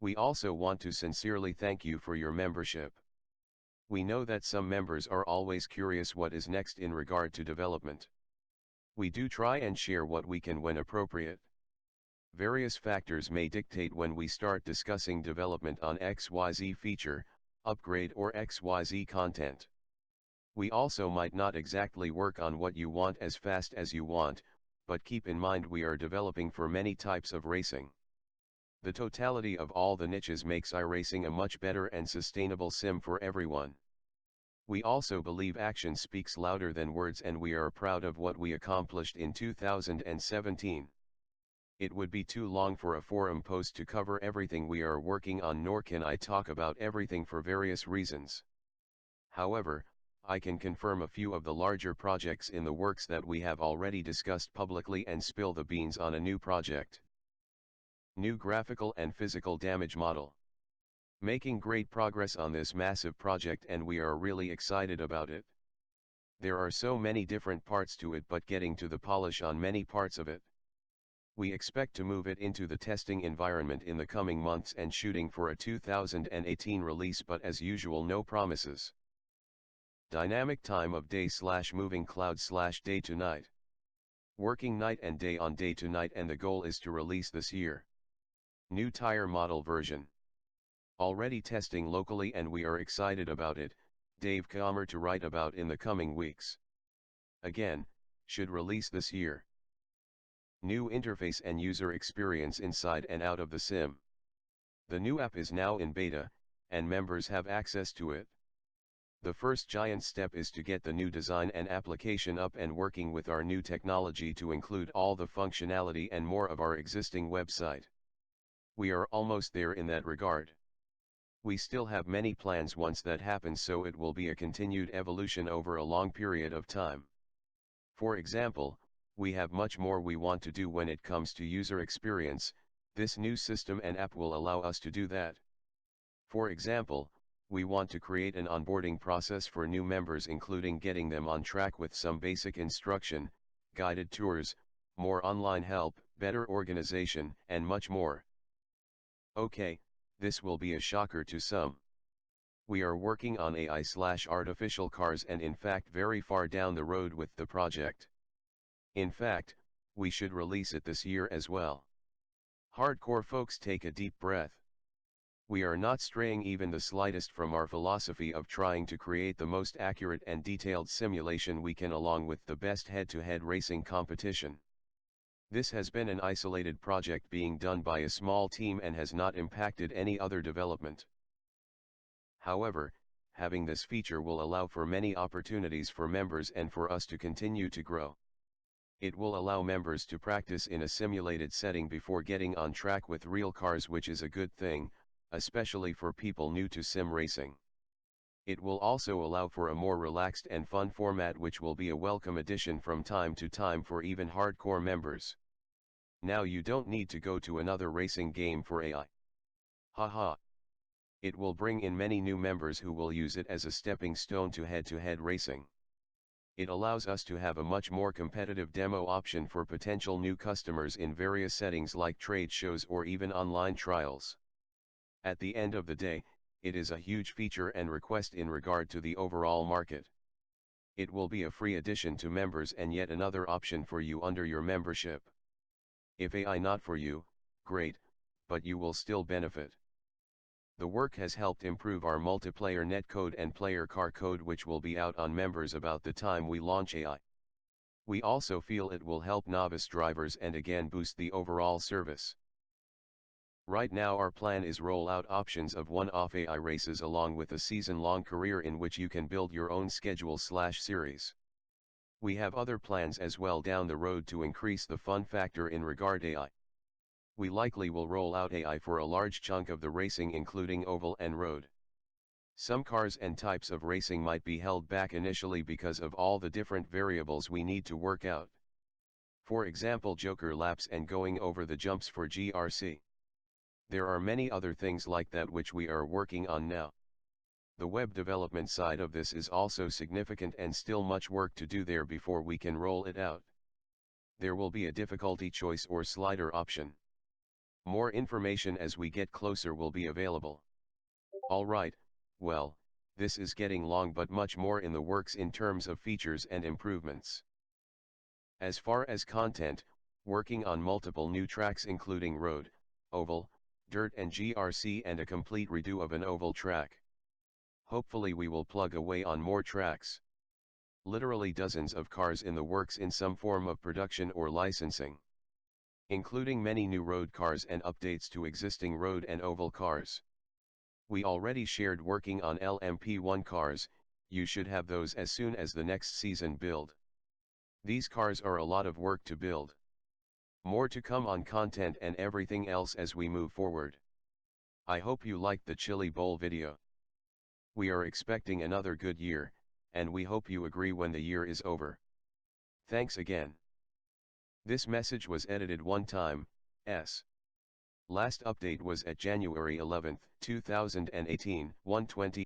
We also want to sincerely thank you for your membership. We know that some members are always curious what is next in regard to development. We do try and share what we can when appropriate. Various factors may dictate when we start discussing development on XYZ feature, upgrade or XYZ content. We also might not exactly work on what you want as fast as you want, but keep in mind we are developing for many types of racing. The totality of all the niches makes iRacing a much better and sustainable sim for everyone. We also believe action speaks louder than words, and we are proud of what we accomplished in 2017. It would be too long for a forum post to cover everything we are working on, nor can I talk about everything for various reasons. However, I can confirm a few of the larger projects in the works that we have already discussed publicly and spill the beans on a new project. New graphical and physical damage model. Making great progress on this massive project, and we are really excited about it. There are so many different parts to it, but getting to the polish on many parts of it. We expect to move it into the testing environment in the coming months and shooting for a 2018 release, but as usual no promises. Dynamic time of day / moving cloud / day to night. Working night and day on day to night, and the goal is to release this year. New tire model version. Already testing locally and we are excited about it, Dave Comer to write about in the coming weeks. Again, should release this year. New interface and user experience inside and out of the sim. The new app is now in beta, and members have access to it. The first giant step is to get the new design and application up and working with our new technology to include all the functionality and more of our existing website. We are almost there in that regard. We still have many plans once that happens, so it will be a continued evolution over a long period of time. For example, we have much more we want to do when it comes to user experience. This new system and app will allow us to do that. For example, we want to create an onboarding process for new members, including getting them on track with some basic instruction, guided tours, more online help, better organization, and much more. Okay, this will be a shocker to some. We are working on AI/artificial cars, and in fact very far down the road with the project. In fact, we should release it this year as well. Hardcore folks, take a deep breath. We are not straying even the slightest from our philosophy of trying to create the most accurate and detailed simulation we can, along with the best head-to-head racing competition. This has been an isolated project being done by a small team and has not impacted any other development. However, having this feature will allow for many opportunities for members and for us to continue to grow. It will allow members to practice in a simulated setting before getting on track with real cars, which is a good thing, especially for people new to sim racing. It will also allow for a more relaxed and fun format, which will be a welcome addition from time to time for even hardcore members. Now you don't need to go to another racing game for AI. Haha. It will bring in many new members who will use it as a stepping stone to head-to-head racing. It allows us to have a much more competitive demo option for potential new customers in various settings like trade shows or even online trials. At the end of the day, it is a huge feature and request in regard to the overall market. It will be a free addition to members and yet another option for you under your membership. If AI not for you, great, but you will still benefit. The work has helped improve our multiplayer netcode and player car code, which will be out on members about the time we launch AI. We also feel it will help novice drivers and again boost the overall service. Right now our plan is roll out options of one-off AI races along with a season-long career in which you can build your own schedule/series. We have other plans as well down the road to increase the fun factor in regard AI. We likely will roll out AI for a large chunk of the racing, including oval and road. Some cars and types of racing might be held back initially because of all the different variables we need to work out. For example, Joker laps and going over the jumps for GRC. There are many other things like that which we are working on now. The web development side of this is also significant and still much work to do there before we can roll it out. There will be a difficulty choice or slider option. More information as we get closer will be available. Alright, well, this is getting long, but much more in the works in terms of features and improvements. As far as content, working on multiple new tracks including road, oval, dirt and GRC, and a complete redo of an oval track. Hopefully we will plug away on more tracks. Literally dozens of cars in the works in some form of production or licensing, including many new road cars and updates to existing road and oval cars. We already shared working on LMP1 cars, you should have those as soon as the next season build. These cars are a lot of work to build. More to come on content and everything else as we move forward. I hope you liked the Chili Bowl video. We are expecting another good year, and we hope you agree when the year is over. Thanks again. This message was edited one time, s. Last update was at January 11, 2018, 1:20.